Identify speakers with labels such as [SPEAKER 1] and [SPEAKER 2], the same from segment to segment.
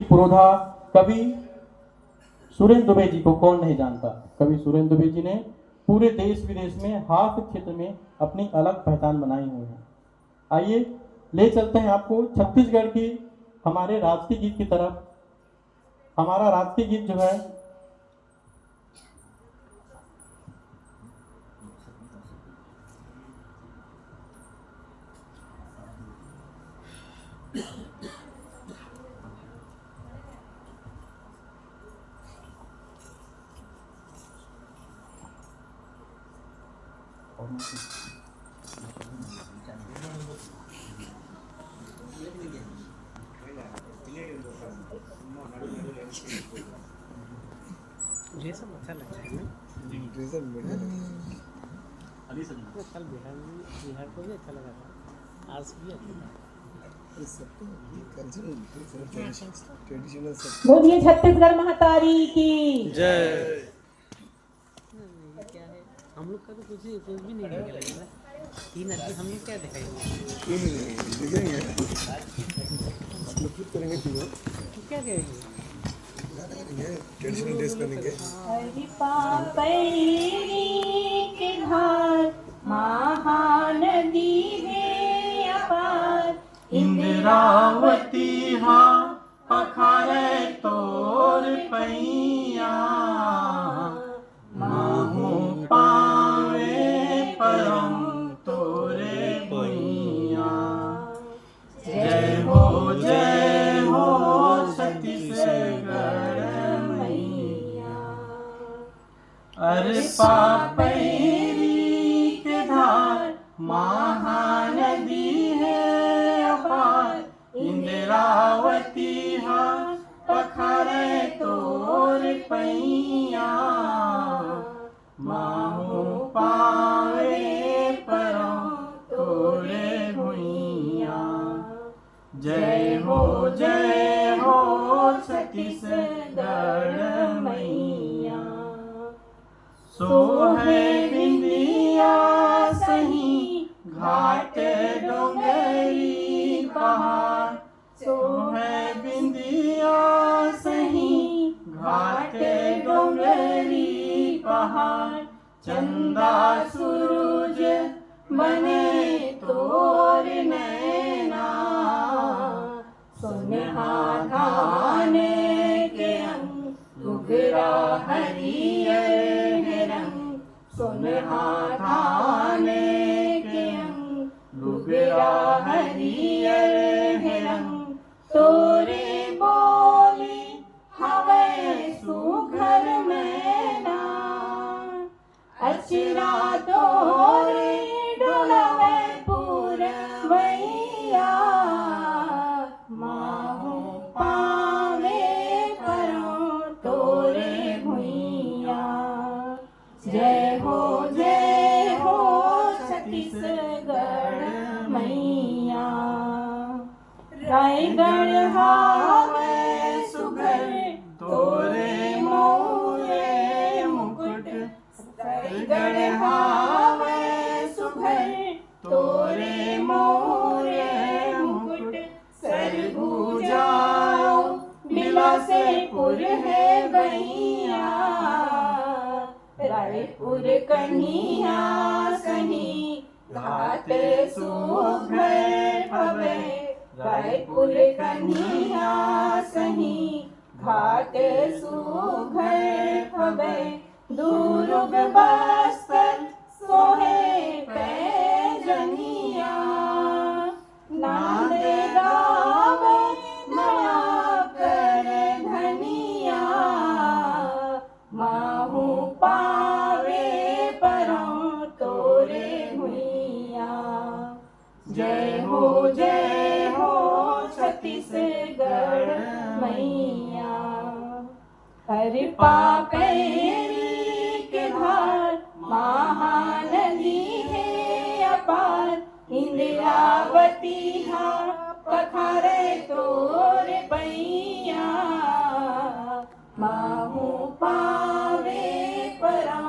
[SPEAKER 1] पुरोधा कवि सुरेंद्र दुबे जी को कौन नहीं जानता। कवि सुरेंद्र दुबे जी ने पूरे देश विदेश में हास्य क्षेत्र में अपनी अलग पहचान बनाई हुई है। आइए ले चलते हैं आपको छत्तीसगढ़ की हमारे राष्ट्रीय गीत की तरफ। हमारा राष्ट्रीय गीत जो है
[SPEAKER 2] ड्रेस अच्छा लगता है ना।
[SPEAKER 3] ड्रेस बढ़िया
[SPEAKER 2] कल बिहार को भी अच्छा लगा था, आज भी अच्छा लगा।
[SPEAKER 3] ट्रेडिशनल सब।
[SPEAKER 4] बोलिए छत्तीसगढ़ महतारी की
[SPEAKER 1] जय।
[SPEAKER 2] ये क्या है, हम लोग का तो कुछ भी नहीं दिखने लगा। 3 आदमी हम लोग क्या दिखाएंगे,
[SPEAKER 3] दिखेंगे लोग खुद करेंगे तीनों
[SPEAKER 2] तो क्या करेंगे।
[SPEAKER 3] ट्रेडिशनल ड्रेस पहनेंगे।
[SPEAKER 4] हरि पापरी के धार महानदी है अपार
[SPEAKER 1] इंद्रावती हा पखारे तोर पैया माहू पावे परम तोरे भैया। जय हो छत्तीसगढ़ मैया। अरे पापरी के धार महानदी है अपार इंद्रावती हा पखारे तोर पैया माहू पावे परम तोरे भुइया। जय हो छत्तीसगढ़ मैया। सो है बिंदिया सही घाट डोंगरी पहाड़। सो है बिंदिया सही घाट डोंगरी पहाड़। चंदा सूरज बने तोर नैना सुनहा धाने के अंग घुघरा हरियर रंग। सुनहा धाने के अंग घुघरा हरियर रंग। तोरे बोली हवे सुघर मैना अचरा तोरे डोलवे पूरवैया माहू पावे परम तोरे भुइया। जय हो छत्तीसगढ़ मैया। रायगढ़ हावे सुघर तोरे मोरे मुकुट। रायगढ़ हावे सुघर तोरे मोरे मुकुट। सरगुजाओ बिलासपुर है गैया रायपुर कन्हिया सही घाट सुघर हवे। रायपुर कन्हिया सही घाट सुघर हवे। दुर्ग बस्तर सोहे पैजनिया नांदे गावे नया कर धनिया माहू पावे परम तोरे भुइया। जय हो छत्तीसगढ़ मैया। हरि पापरी के धार महानदी है अपार इंद्रावती हा पखारे तोर पैया माहू पावे परम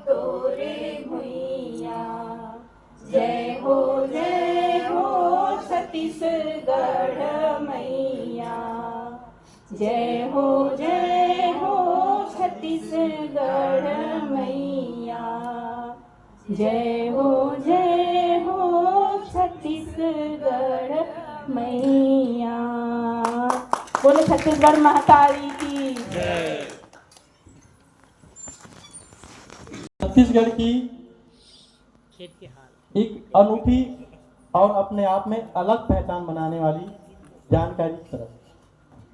[SPEAKER 1] तोरे भुइया। जय हो छत्तीसगढ़ मैया।
[SPEAKER 4] जय हो छत्तीसगढ़ मैया, जय हो छत्तीसगढ़ मैया। बोले छत्तीसगढ़ महतारी की।
[SPEAKER 1] छत्तीसगढ़ की
[SPEAKER 2] खेत के हाल।
[SPEAKER 1] एक अनूठी और अपने आप में अलग पहचान बनाने वाली जानकारी की तरफ।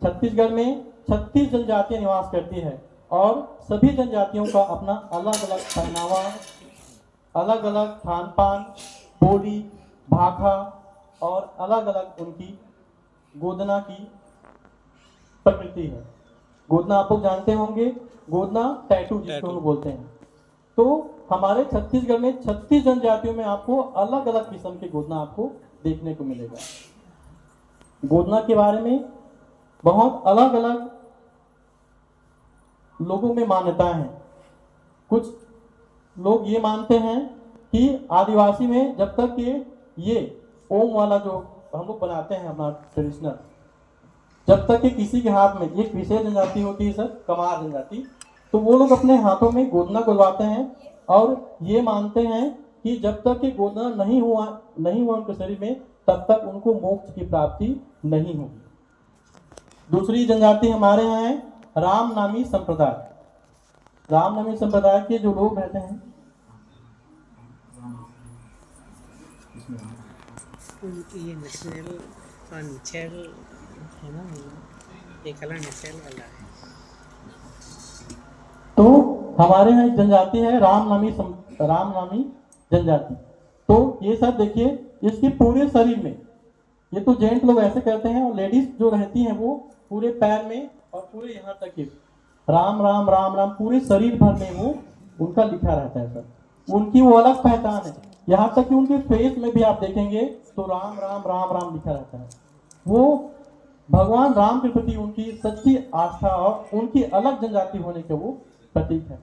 [SPEAKER 1] छत्तीसगढ़ में 36 जनजातियां निवास करती है और सभी जनजातियों का अपना अलग अलग पहनावा, अलग अलग खान पान, बोली, भाषा और अलग अलग उनकी गोदना की प्रकृति है। गोदना आप लोग जानते होंगे, गोदना टैटू जिसको हम बोलते हैं। तो हमारे छत्तीसगढ़ में 36 जनजातियों में आपको अलग अलग किस्म के गोदना आपको देखने को मिलेगा। गोदना के बारे में बहुत अलग अलग लोगों में मान्यताएं हैं। कुछ लोग ये मानते हैं कि आदिवासी में जब तक ये ओम वाला जो हम लोग बनाते हैं अपना ट्रेडिशनल, जब तक कि किसी के हाथ में एक विशेष जनजाति होती है सर, कमार जनजाति, तो वो लोग अपने हाथों में गोदना गुलवाते हैं और ये मानते हैं कि जब तक कि गोदना नहीं हुआ उनके शरीर में, तब तक उनको मोक्ष की प्राप्ति नहीं होगी। दूसरी जनजाति हमारे यहाँ है रामनामी संप्रदाय। रामनामी संप्रदाय के जो लोग रहते हैं,
[SPEAKER 2] उनकी ये नेशनल पंचल है ना, ये कलर नेशनल वाला है।
[SPEAKER 1] तो हमारे यहाँ एक जनजाति है रामनामी जनजाति। तो ये सब देखिए, इसके पूरे शरीर में, ये तो जेंट्स लोग ऐसे करते हैं और लेडीज जो रहती हैं वो पूरे पैर में और पूरे यहाँ तक के राम राम राम राम पूरे शरीर भर में वो उनका लिखा रहता है सर। उनकी वो अलग पहचान है। यहाँ तक कि उनके फेस में भी आप देखेंगे तो राम राम राम राम लिखा रहता है। वो भगवान राम के प्रति उनकी सच्ची आस्था और उनकी अलग जनजाति होने के वो प्रतीक है।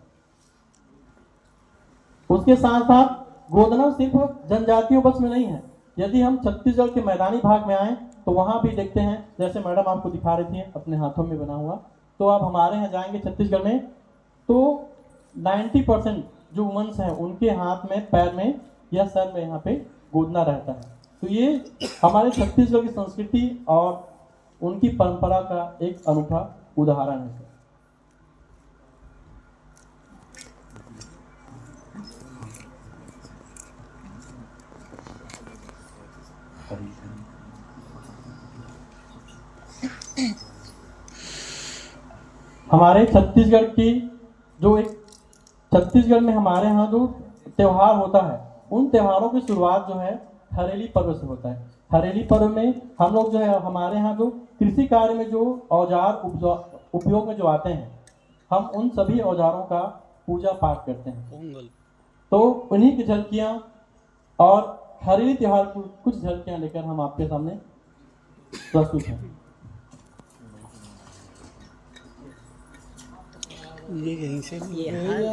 [SPEAKER 1] उसके साथ साथ गोदना सिर्फ जनजातियों बस में नहीं है। यदि हम छत्तीसगढ़ के मैदानी भाग में आए तो वहां भी देखते हैं, जैसे मैडम आपको दिखा रही थी अपने हाथों में बना हुआ, तो आप हमारे यहाँ जाएंगे छत्तीसगढ़ में तो 90% जो वुमेन्स हैं उनके हाथ में, पैर में या सर में यहाँ पे गोदना रहता है। तो ये हमारे छत्तीसगढ़ की संस्कृति और उनकी परंपरा का एक अनूठा उदाहरण है। हमारे छत्तीसगढ़ की जो एक छत्तीसगढ़ में हमारे यहाँ जो त्योहार होता है, उन त्योहारों की शुरुआत जो है हरेली पर्व से होता है। हरेली पर्व में हम लोग जो है हमारे यहाँ जो कृषि कार्य में जो औजार उपयोग में जो आते हैं, हम उन सभी औजारों का पूजा पाठ करते हैं। तो उन्हीं की झलकियाँ और हरेली त्योहार की कुछ झलकियाँ लेकर हम आपके सामने प्रस्तुत हैं।
[SPEAKER 3] ये यहीं से मिल
[SPEAKER 2] ये
[SPEAKER 3] गया या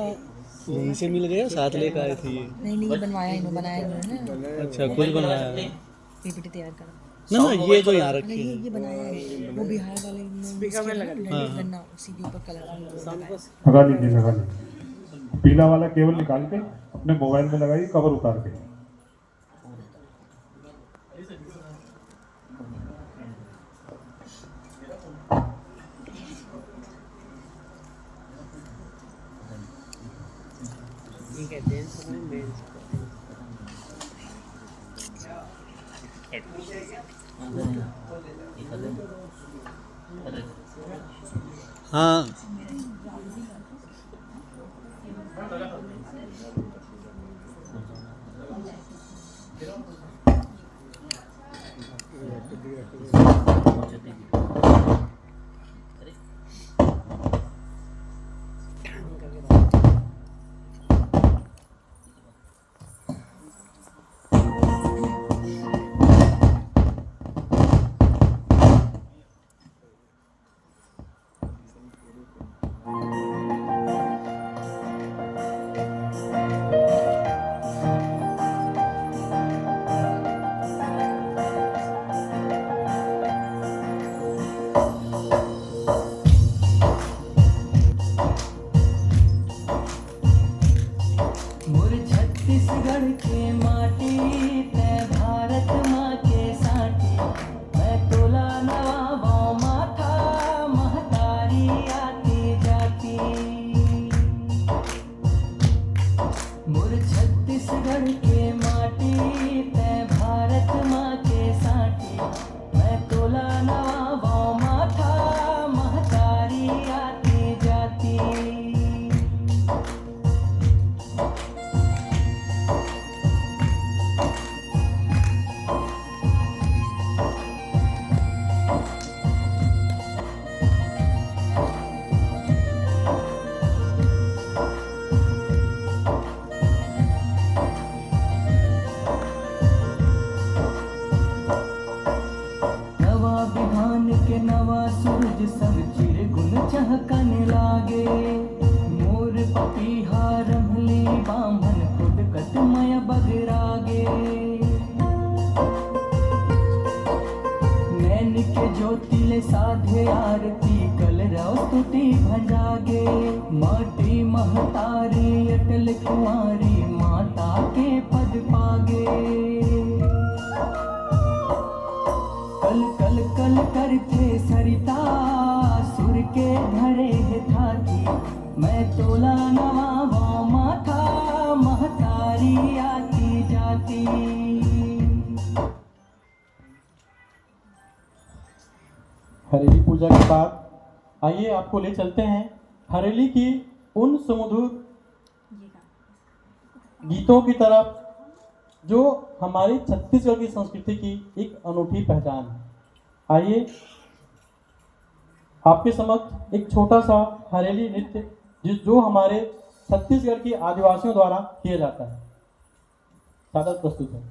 [SPEAKER 3] यहीं से मिल गया, साथ लेकर आए थे ये?
[SPEAKER 5] नहीं बनवाया इन्होंने, बनाया इन्होंने ना,
[SPEAKER 3] अच्छा, खुद बनाया है।
[SPEAKER 5] पीपीटी तैयार करा।
[SPEAKER 3] ना ये जो यहाँ
[SPEAKER 5] अरे
[SPEAKER 3] रखी है
[SPEAKER 5] ये बनाया है वो बिहार वाले गन्ना उसी के ऊपर कलर
[SPEAKER 6] लगा लीजिए। पीला वाला केबल निकाल के अपने मोबाइल में लगाइए, कवर उतार के।
[SPEAKER 2] ठीक है, जेंट्स को मेंस
[SPEAKER 3] हाँ।
[SPEAKER 7] पर चिरगुन चहकने लागे। मोर पपीहा रमली बामन खुदकत मय बगरागे। नैन के ज्योतिले साधे आरती कल रव स्तुति भंजागे। माटी महतारी अटल कुंवारी माता के पद पागे। कल कल कल करते सरिता सुर के धरे था की। मैं तोला नवावा माथा महतारी आती जाती।
[SPEAKER 1] हरेली पूजा के बाद आइए आपको ले चलते हैं हरेली की उन सुमधुर गीतों की तरफ जो हमारी छत्तीसगढ़ की संस्कृति की एक अनूठी पहचान है। आइए आपके समक्ष एक छोटा सा हरेली नृत्य जो हमारे छत्तीसगढ़ के आदिवासियों द्वारा किया जाता है, सादर प्रस्तुत है।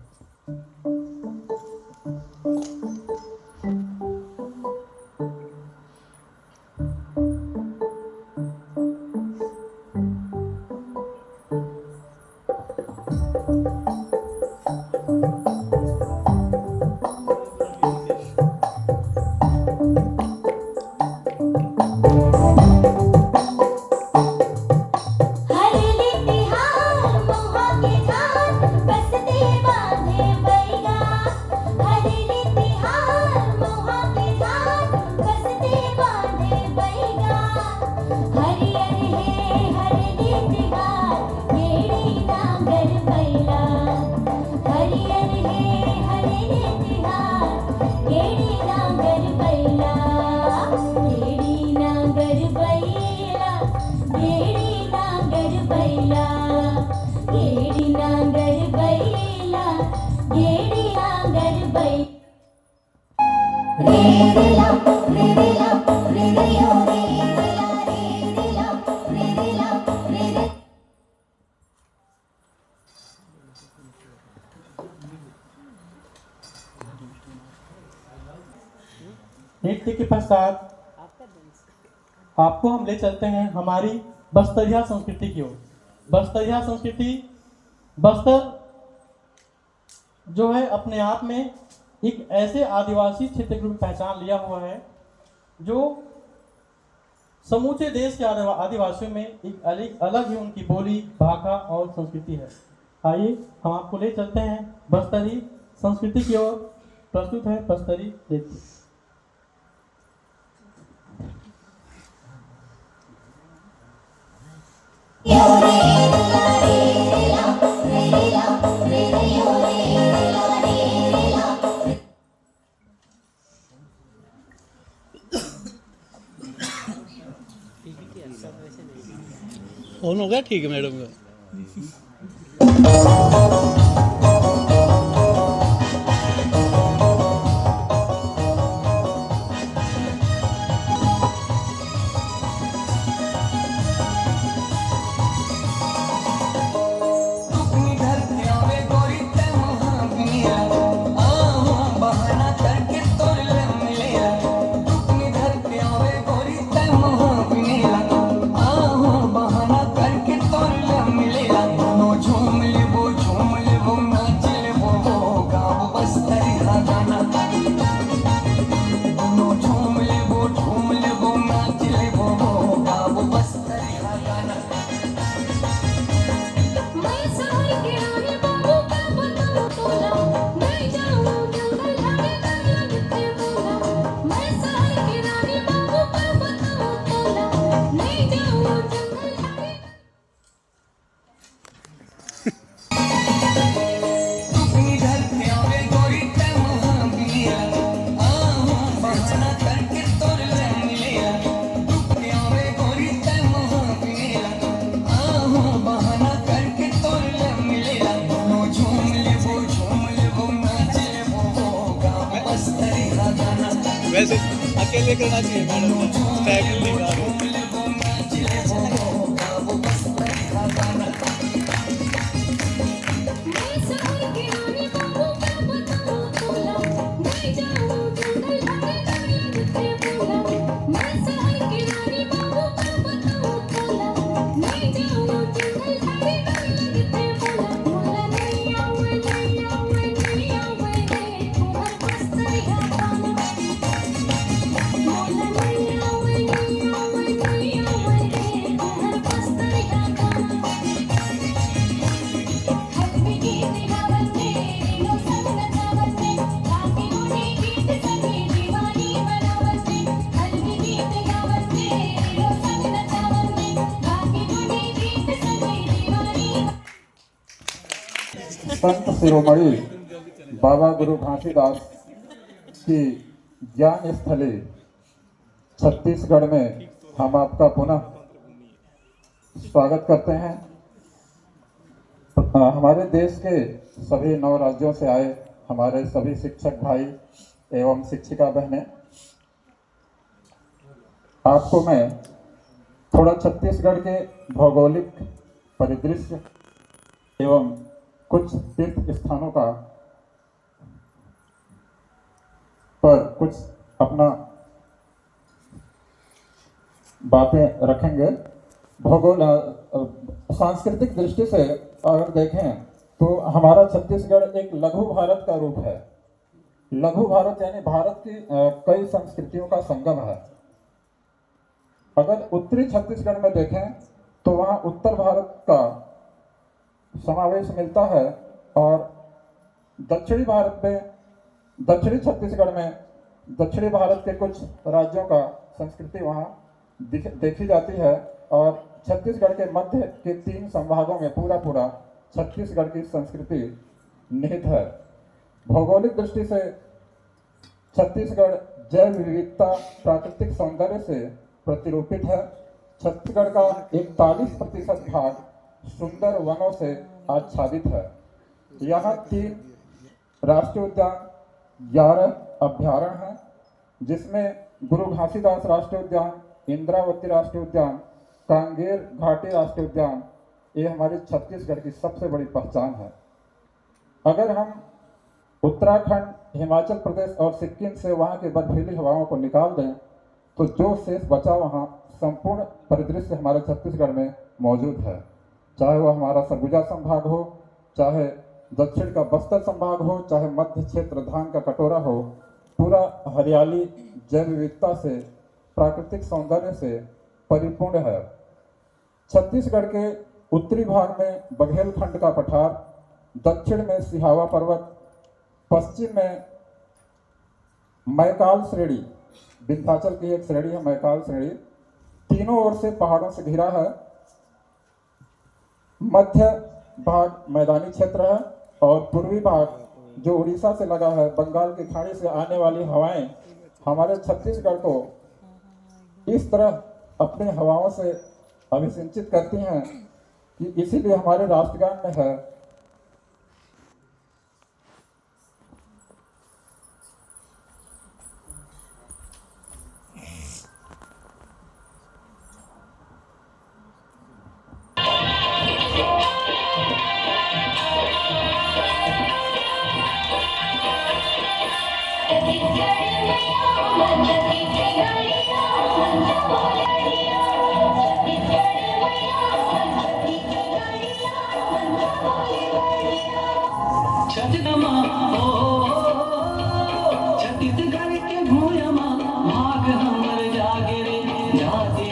[SPEAKER 8] हरेली तिहार मोहा के धार बसते बांधे बैगा। हरेली तिहार मोहा के धार बसते बांधे बैगा। हरियर हे हरेली तिहार गेड़ी नांगर बैला। हरियर हे हरेली तिहार गेड़ी नांगर बैला। गेड़ी नांगर बैला। गेड़ी नांगर बैला। गेड़ी नांगर बैला। गेड़ी नांगर बैला। रे दिला रे दिला रे दियो रे दिला रे दिला रे दिला रे दिला।
[SPEAKER 1] नृत्य के पश्चात आपको हम ले चलते हैं हमारी बस्तरिया संस्कृति की ओर। बस्तरिया संस्कृति, बस्तर जो है अपने आप में एक ऐसे आदिवासी क्षेत्र की पहचान लिया हुआ है जो समूचे देश के आदिवासियों में एक अलग ही उनकी बोली, भाषा और संस्कृति है। आइए हम आपको ले चलते हैं बस्तरी संस्कृति की ओर। प्रस्तुत है बस्तरी नृत्य।
[SPEAKER 3] ऑन हो गया? ठीक है मैडम का।
[SPEAKER 7] अपनी घर पे आवे गोरी ते महावीरा। आहो बहाना करके तोर ले मिलेला। अपनी घर पे आवे गोरी ते महावीरा। आहो बहाना करके तोर ले मिलेला। नो झूम लेबो नाच लेबो गाँव बस्तरी हा गाना। नो झूम लेबो नाच लेबो गाँव बस्तरी हा गाना।
[SPEAKER 8] मैं सहर के रानी बाबू का बताऊं तोला। मैं जाऊं जंगल झाड़ी दरिया जितने बोला। मैं सहर के रानी बाबू का बताऊं तोला। मैं जाऊं जंगल झाड़ी।
[SPEAKER 7] अपनी घर पे आवे गोरी ते महावीरा। आहो बहाना करके तोर ले मिलेला। अपनी आवे गोरी ते महावीरा। आहो बहाना करके तोर ले मिलेला। नो झूम लेबो नाच लेबो गाँव बस्तरी हा गाना।
[SPEAKER 3] वैसे अकेले करना चाहिए मैडम, स्टेप नहीं गा रहे।
[SPEAKER 7] झूम लेबो नाच लेबो गाँव बस्तरी हा गाना।
[SPEAKER 8] मैं सहर के रानी बाबू का बताऊं तोला। मैं जाऊं जंगल झाड़ी दरिया जितने बोला। मैं
[SPEAKER 9] संत शिरोमणि बाबा गुरु घासीदास की ज्ञान स्थली छत्तीसगढ़ में हम आपका पुनः स्वागत करते हैं। हमारे देश के सभी 9 राज्यों से आए हमारे सभी शिक्षक भाई एवं शिक्षिका बहनें, आपको मैं थोड़ा छत्तीसगढ़ के भौगोलिक परिदृश्य एवं कुछ तीर्थ स्थानों का पर कुछ अपना बातें रखेंगे। भूगोल सांस्कृतिक दृष्टि से अगर देखें तो हमारा छत्तीसगढ़ एक लघु भारत का रूप है। लघु भारत यानी भारत की कई संस्कृतियों का संगम है। अगर उत्तरी छत्तीसगढ़ में देखें तो वहाँ उत्तर भारत का समावेश मिलता है और दक्षिणी भारत में, दक्षिणी छत्तीसगढ़ में दक्षिणी भारत के कुछ राज्यों का संस्कृति वहाँ देखी जाती है और छत्तीसगढ़ के मध्य के 3 संभागों में पूरा छत्तीसगढ़ की संस्कृति निहित है। भौगोलिक दृष्टि से छत्तीसगढ़ जैव विविधता प्राकृतिक सौंदर्य से प्रतिरूपित है। छत्तीसगढ़ का 41% भाग सुंदर वनों से आच्छादित है। यहाँ 3 राष्ट्रीय उद्यान, 11 अभ्यारण्य हैं, जिसमें गुरु घासीदास राष्ट्रीय उद्यान, इंद्रावती राष्ट्रीय उद्यान, कांगेर घाटी राष्ट्रीय उद्यान, ये हमारी छत्तीसगढ़ की सबसे बड़ी पहचान है। अगर हम उत्तराखंड, हिमाचल प्रदेश और सिक्किम से वहाँ की बर्फीली हवाओं को निकाल दें तो जो शेष बचा वहाँ संपूर्ण परिदृश्य हमारे छत्तीसगढ़ में मौजूद है। चाहे वो हमारा सरगुजा संभाग हो, चाहे दक्षिण का बस्तर संभाग हो, चाहे मध्य क्षेत्र धान का कटोरा हो, पूरा हरियाली, जैव विविधता से, प्राकृतिक सौंदर्य से परिपूर्ण है। छत्तीसगढ़ के उत्तरी भाग में बघेलखंड का पठार, दक्षिण में सिहावा पर्वत, पश्चिम में मैकाल श्रेणी, विंध्याचल की एक श्रेणी है मैकाल श्रेणी, तीनों ओर से पहाड़ों से घिरा है। मध्य भाग मैदानी क्षेत्र है और पूर्वी भाग जो उड़ीसा से लगा है, बंगाल की खाड़ी से आने वाली हवाएं हमारे छत्तीसगढ़ को इस तरह अपनी हवाओं से अभिसिंचित करती हैं कि इसीलिए हमारे राष्ट्रगान में है,
[SPEAKER 7] छत्तीसगढ़ के भूयमा भाग हमर जागे रे जागे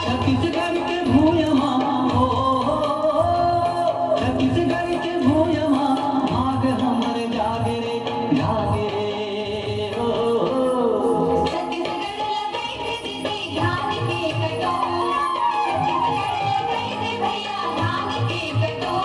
[SPEAKER 7] छत्तीसगढ़ के भूयमा छत्तीसगढ़ के भूयमा भाग हमर जागे रे जागे
[SPEAKER 8] धान के कटोरा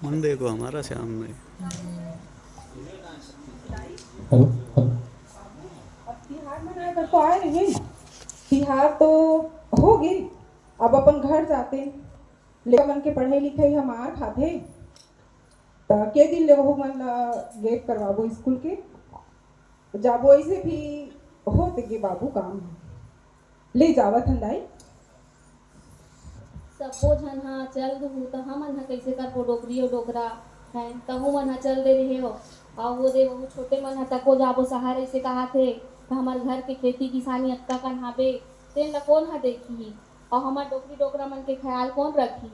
[SPEAKER 3] मन देखो हमारा श्याम में।
[SPEAKER 1] Hello hello.
[SPEAKER 10] अब तिहार मनाए बर तो आए रहे। तिहार तो हो गई, अब अपन घर जाते लेकिन मन के पढ़े लिखे हमार खाते तो के दिन ले वहु मन ला गेट करवाबो स्कूल के जाबो ऐसे भी होते के बाबू काम ले जावत हंदाई।
[SPEAKER 8] सब्बो झन हा चल दहु त हमन हा कैसे करबो डोकरी और डोकरा है तहु मन हा चल दे रहे हो और वो दे वो छोटे मन हा तको जाबो सहारे से कहा थे कि हमार घर के खेती किसानी अक्का कन्हाबे तेन ला कौन हा देखी और हमार डोकरी डोकरा मन के ख्याल कौन रखी।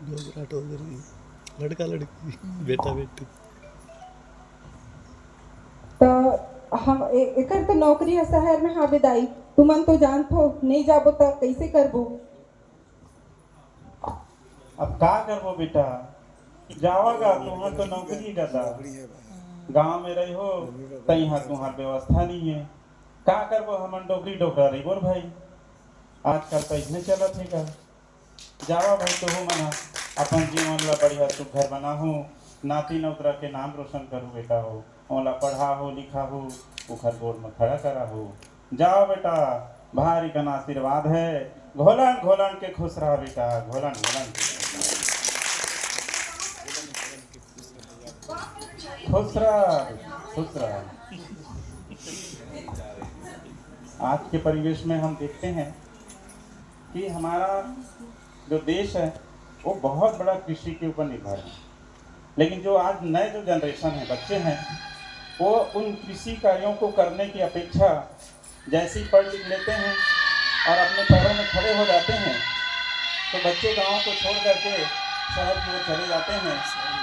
[SPEAKER 3] डोगरा डोगरी, लड़का लड़की, बेटा बेटी।
[SPEAKER 10] तो हम एकर तो नौकरी है शहर में हाँ बेदाई तुमन तो जानथो नहीं जाबो तो कैसे करबो।
[SPEAKER 1] अब का करबो बेटा, जावागा तुहार तो नौकरी गदा गांव में रही हो तई हाँ तुहार व्यवस्था नहीं है। का करबो हमन डोकरी डोकरा रही बोर भाई, आजकल तो इसने चलत है का। जावा भाई तो हो मना अपन जीवन ला बढ़िया सुघर बना हो, नाती नौतरा के नाम रोशन करो बेटा हो, ओला पढ़ा हो लिखा हो, उखर गोड़ में खड़ा करा हो। जाओ बेटा भारी का आशीर्वाद है, घोलन घोलन के खुश रहा बेटा, घोलन घोलन खुश रहा खुश रहा। आज के परिवेश में हम देखते हैं कि हमारा जो देश है वो बहुत बड़ा कृषि के ऊपर निर्भर है, लेकिन जो आज नए जो जनरेशन है बच्चे हैं वो उन कृषि कार्यों को करने की अपेक्षा जैसे ही पढ़ लिख लेते हैं और अपने पैरों में खड़े हो जाते हैं तो बच्चे गांव को छोड़ करके शहर की ओर चले जाते हैं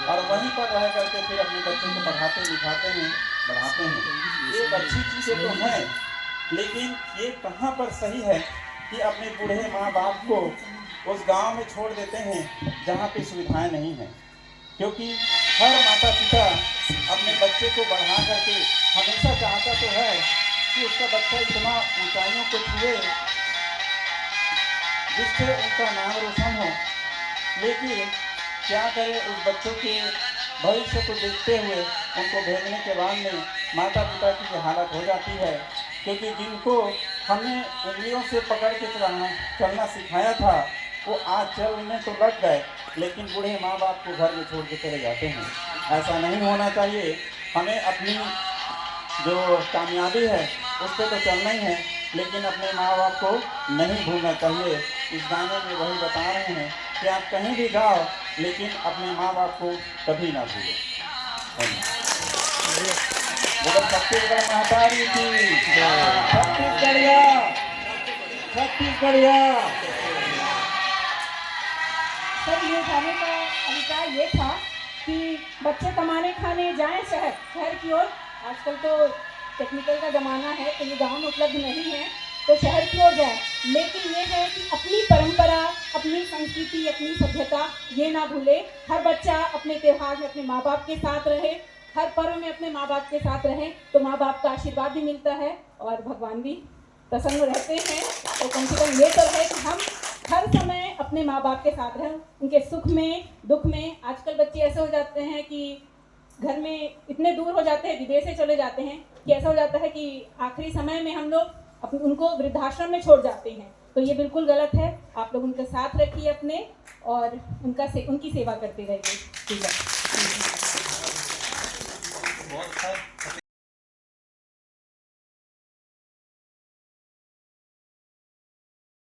[SPEAKER 1] और वहीं पर रह करके फिर अपने बच्चों को पढ़ाते लिखाते हैं बढ़ाते हैं। ये एक अच्छी चीज़ें तो हैं, लेकिन ये कहाँ पर सही है कि अपने बूढ़े माँ बाप को उस गांव में छोड़ देते हैं जहाँ पे सुविधाएं नहीं हैं, क्योंकि हर माता पिता अपने बच्चे को बढ़ा करके हमेशा चाहता तो है कि उसका बच्चा इतना ऊंचाइयों को छुए जिससे उनका नाम रोशन हो। लेकिन क्या करें, उस बच्चों के भविष्य को देखते हुए उनको भेजने के बाद में माता पिता की ये हालत हो जाती है, क्योंकि जिनको हमने उंगलियों से पकड़ के चलना सिखाया था वो आज चलने तो लग गए, लेकिन बूढ़े माँ बाप को घर में छोड़ के चले जाते हैं। ऐसा नहीं होना चाहिए। हमें अपनी जो कामयाबी है उस पर तो चलना ही है, लेकिन अपने माँ बाप को नहीं भूलना चाहिए। इस गाने में वही बता रहे हैं कि आप कहीं भी जाओ लेकिन अपने माँ बाप को कभी ना भूलें। छत्तीसगढ़ महतारी की छत्तीसगढ़िया।
[SPEAKER 4] सर ये जाने का अभिप्राय ये था कि बच्चे कमाने खाने जाएं शहर की ओर। आजकल तो टेक्निकल का ज़माना है तो ये गांव में उपलब्ध नहीं है तो शहर की ओर जाए, लेकिन ये है कि अपनी परंपरा, अपनी संस्कृति, अपनी सभ्यता ये ना भूले। हर बच्चा अपने त्यौहार में अपने माँ बाप के साथ रहे, हर पर्व में अपने माँ बाप के साथ रहे तो माँ बाप का आशीर्वाद भी मिलता है और भगवान भी प्रसन्न रहते हैं। तो कम से कम ये तो है कि हम हर समय अपने माँ बाप के साथ रहें, उनके सुख में दुख में। आजकल बच्चे ऐसे हो जाते हैं कि घर में इतने दूर हो जाते हैं, विदेश से चले जाते हैं कि ऐसा हो जाता है कि आखिरी समय में हम लोग उनको वृद्धाश्रम में छोड़ जाते हैं, तो ये बिल्कुल गलत है। आप लोग उनके साथ रखिए अपने और उनकी सेवा करते रहिए। ठीक है।